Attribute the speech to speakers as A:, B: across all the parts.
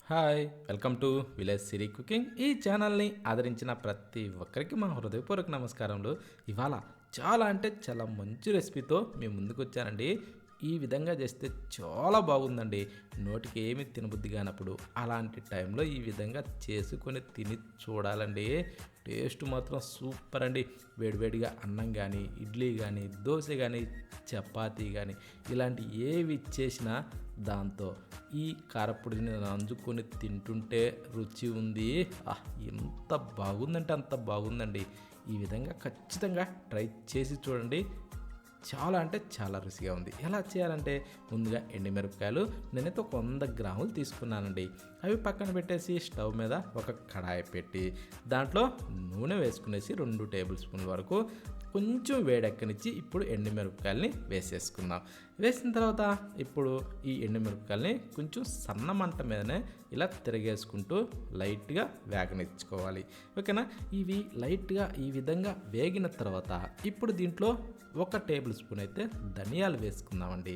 A: Hi welcome to village Siri cooking. ఈ ఛానల్ని ఆదరించిన ప్రతి ఒక్కరికి మా హృదయపూర్వక నమస్కారములు. ఇవాళ చాలా అంటే చాలా మంచి రెసిపీతో మేము ముందుకు వచ్చానండి. ఈ విధంగా చేస్తే చాలా బాగుందండి. నోటికి ఏమి తినబుద్ధి కానప్పుడు అలాంటి టైంలో ఈ విధంగా చేసుకొని తిని చూడాలండి. టేస్ట్ మాత్రం సూపర్ అండి. వేడివేడిగా అన్నం కానీ, ఇడ్లీ కానీ, దోశ కానీ, చపాతీ కానీ ఇలాంటి ఏవి చేసినా దాంతో ఈ కారపొడిని నంజుకొని తింటుంటే రుచి ఉంది. ఎంత బాగుందంటే అంత బాగుందండి. ఈ విధంగా ఖచ్చితంగా ట్రై చేసి చూడండి. చాలా అంటే చాలా రుచిగా ఉంది. ఎలా చేయాలంటే ముందుగా ఎండుమిరపకాయలు నేనైతే ఒక 100 గ్రాములు తీసుకున్నానండి. అవి పక్కన పెట్టేసి స్టవ్ మీద ఒక కడాయి పెట్టి దాంట్లో నూనె వేసుకునేసి 2 టేబుల్ స్పూన్ల వరకు కొంచెం వేడెక్కనిచ్చి ఇప్పుడు ఎండుమిరపకాయలని వేసేసుకుందాం. వేసిన తర్వాత ఇప్పుడు ఈ ఎండుమిరపకాయలని కొంచెం సన్న మంట మీదనే ఇలా తిరగేసుకుంటూ లైట్గా వేగనిచ్చుకోవాలి. ఓకేనా? ఇవి లైట్గా ఈ విధంగా వేగిన తర్వాత ఇప్పుడు దీంట్లో 1 టేబుల్ స్పూన్ అయితే ధనియాలు వేసుకుందామండి.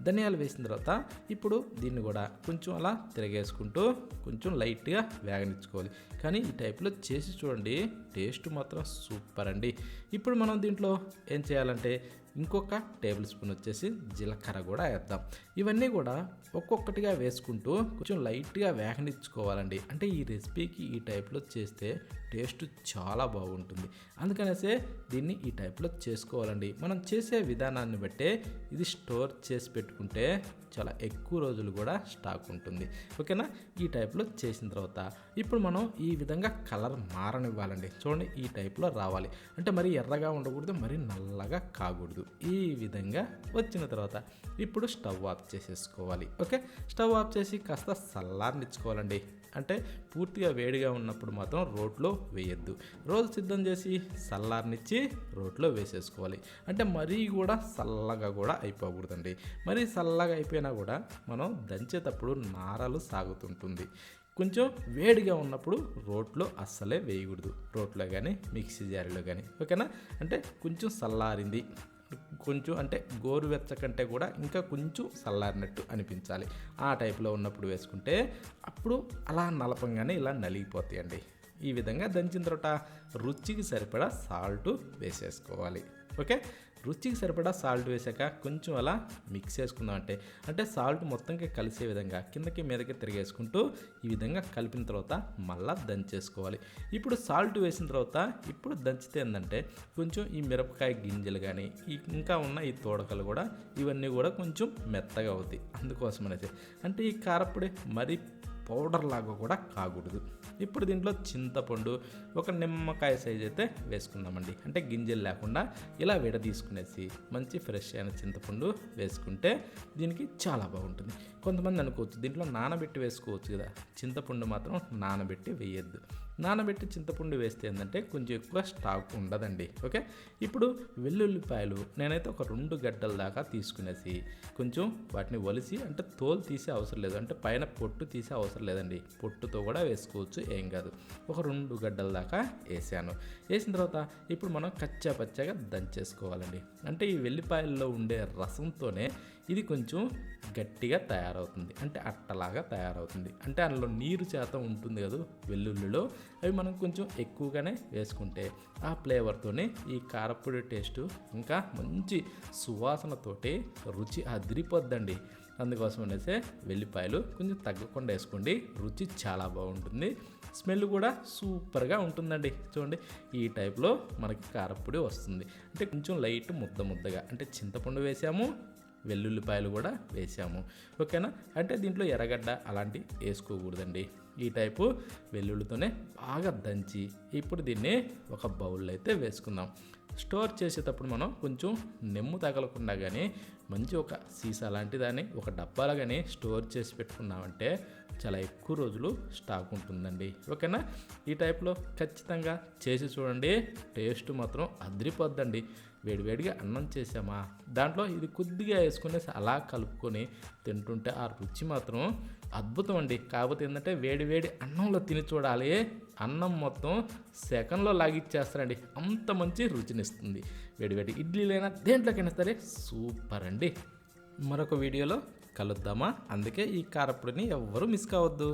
A: ధనియాలు వేసిన తర్వాత ఇప్పుడు దీన్ని కూడా కొంచెం అలా తిరగేసుకుంటూ కొంచెం లైట్గా వేగనిచ్చుకోవాలి. కానీ ఈ టైప్లో చేసి చూడండి, టేస్ట్ మాత్రం సూపర్ అండి. ఇప్పుడు మనం దీంట్లో ఏం చేయాలంటే ఇంకొక టేబుల్ స్పూన్ వచ్చేసి జీలకర్ర కూడా వేద్దాం. ఇవన్నీ కూడా ఒక్కొక్కటిగా వేసుకుంటూ కొంచెం లైట్గా వేగనిచ్చుకోవాలండి. అంటే ఈ రెసిపీకి ఈ టైప్లో చేస్తే టేస్ట్ చాలా బాగుంటుంది. అందుకనేసే దీన్ని ఈ టైప్లో చేసుకోవాలండి. మనం చేసే విధానాన్ని బట్టే ఇది స్టోర్ చేసి పెట్టుకుంటే చాలా ఎక్కువ రోజులు కూడా స్టాక్ ఉంటుంది. ఓకేనా? ఈ టైప్లో చేసిన తర్వాత ఇప్పుడు మనం ఈ విధంగా కలర్ మారనివ్వాలండి. చూడండి, ఈ టైప్లో రావాలి. అంటే మరి ఎర్రగా ఉండకూడదు, మరి నల్లగా కాకూడదు. ఈ విధంగా వచ్చిన తర్వాత ఇప్పుడు స్టవ్ ఆఫ్ చేసేసుకోవాలి. ఓకే, స్టవ్ ఆఫ్ చేసి కాస్త చల్లారనిచ్చుకోవాలండి. అంటే పూర్తిగా వేడిగా ఉన్నప్పుడు మాత్రం రోట్లో వేయద్దు. రోజు సిద్ధం చేసి చల్లారనిచ్చి రోట్లో వేసేసుకోవాలి. అంటే మరీ కూడా చల్లగా కూడా అయిపోకూడదండి. మరీ చల్లగా అయిపోయినా కూడా మనం దంచేటప్పుడు నారలు సాగుతుంటుంది. కొంచెం వేడిగా ఉన్నప్పుడు రోట్లో అస్సలే వేయకూడదు. రోట్లో కానీ మిక్సీ జారీలో కానీ. ఓకేనా? అంటే కొంచెం చల్లారింది, కొంచెం అంటే గోరువెచ్చ కంటే కూడా ఇంకా కొంచెం చల్లారినట్టు అనిపించాలి. ఆ టైప్లో ఉన్నప్పుడు వేసుకుంటే అప్పుడు అలా నలపంగానే ఇలా నలిగిపోతాయండి. ఈ విధంగా దంచిన తర్వాత రుచికి సరిపడా సాల్ట్ వేసేసుకోవాలి. ఓకే, రుచికి సరిపడా సాల్ట్ వేసాక కొంచెం అలా మిక్స్ చేసుకుందాం. అంటే సాల్ట్ మొత్తంకి కలిసే విధంగా కిందకి మీదకి తిరిగేసుకుంటూ ఈ విధంగా కలిపిన తర్వాత మళ్ళీ దంచేసుకోవాలి. ఇప్పుడు సాల్ట్ వేసిన తర్వాత ఇప్పుడు దంచితే ఏంటంటే కొంచెం ఈ మిరపకాయ గింజలు కానీ ఇంకా ఉన్న ఈ తోడకలు కూడా ఇవన్నీ కూడా కొంచెం మెత్తగా అవుతాయి. అందుకోసం అనేసి అంటే ఈ కారపొడి మరి పౌడర్ లాగా కూడా కాకూడదు. ఇప్పుడు దీంట్లో చింతపండు ఒక నిమ్మకాయ సైజ్ అయితే వేసుకుందామండి. అంటే గింజలు లేకుండా ఇలా తీసుకునేసి మంచి ఫ్రెష్ అయిన చింతపండు వేసుకుంటే దీనికి చాలా బాగుంటుంది. కొంతమంది అనుకోవచ్చు దీంట్లో నానబెట్టి వేసుకోవచ్చు కదా, చింతపండు మాత్రం నానబెట్టి వేయద్దు. నానబెట్టి చింతపండు వేస్తే ఏంటంటే కొంచెం ఎక్కువ స్టాక్ ఉండదండి. ఓకే, ఇప్పుడు వెల్లుల్లిపాయలు నేనైతే ఒక 2 గడ్డల దాకా తీసుకునేసి కొంచెం వాటిని ఒలిసి, అంటే తోలు తీసే అవసరం లేదు, అంటే పైన పొట్టు తీసే అవసరం లేదండి, పొట్టుతో కూడా వేసుకోవచ్చు, ఏం కాదు. ఒక 2 గడ్డల దాకా వేసాను. వేసిన తర్వాత ఇప్పుడు మనం కచ్చా పచ్చగా దంచేసుకోవాలండి. అంటే ఈ వెల్లిపాయల్లో ఉండే రసంతోనే ఇది కొంచెం గట్టిగా తయారవుతుంది, అంటే అట్టలాగా తయారవుతుంది. అంటే అందులో నీరు శాతం ఉంటుంది కదా వెల్లుల్లిలో, అవి మనం కొంచెం ఎక్కువగానే వేసుకుంటే ఆ ఫ్లేవర్తోనే ఈ కారపొడి టేస్ట్ ఇంకా మంచి సువాసనతోటి రుచి అదిరిపోద్దండి. అందుకోసం అనేసి వెల్లిపాయలు కొంచెం తగ్గకుండా వేసుకోండి, రుచి చాలా బాగుంటుంది. స్మెల్ కూడా సూపర్గా ఉంటుందండి. చూడండి, ఈ టైప్లో మనకి కారపొడి వస్తుంది. అంటే కొంచెం లైట్ ముద్దగా, అంటే చింతపండు వేసాము, వెల్లుల్లిపాయలు కూడా వేసాము. ఓకేనా? అంటే దీంట్లో ఎర్రగడ్డ అలాంటి వేసుకోకూడదండి. ఈ టైపు వెల్లుల్లితోనే బాగా దంచి ఇప్పుడు దీన్ని ఒక బౌల్లో అయితే వేసుకుందాం. స్టోర్ చేసేటప్పుడు మనం కొంచెం నెమ్ము తగలకుండా కానీ మంచి ఒక సీసా లాంటి దాన్ని ఒక డబ్బాలో కానీ స్టోర్ చేసి పెట్టుకున్నామంటే చాలా ఎక్కువ రోజులు స్టాక్ ఉంటుందండి. ఓకేనా? ఈ టైప్లో ఖచ్చితంగా చేసి చూడండి, టేస్ట్ మాత్రం అదిరిపోద్దండి. వేడివేడిగా అన్నం చేసామా దాంట్లో ఇది కొద్దిగా వేసుకునేసి అలా కలుపుకొని తింటుంటే ఆ రుచి మాత్రం అద్భుతం అండి. కాకపోతే ఏంటంటే వేడివేడి అన్నంలో తిని చూడాలి, అన్నం మొత్తం సెకండ్లో లాగిచ్చేస్తారండి, అంత మంచి రుచినిస్తుంది. వేడివేడి ఇడ్లీలైనా దేంట్లోకైనా సరే సూపర్ అండి. మరొక వీడియోలో కలుద్దామా? అందుకే ఈ కారపొడిని ఎవ్వరూ మిస్ కావద్దు.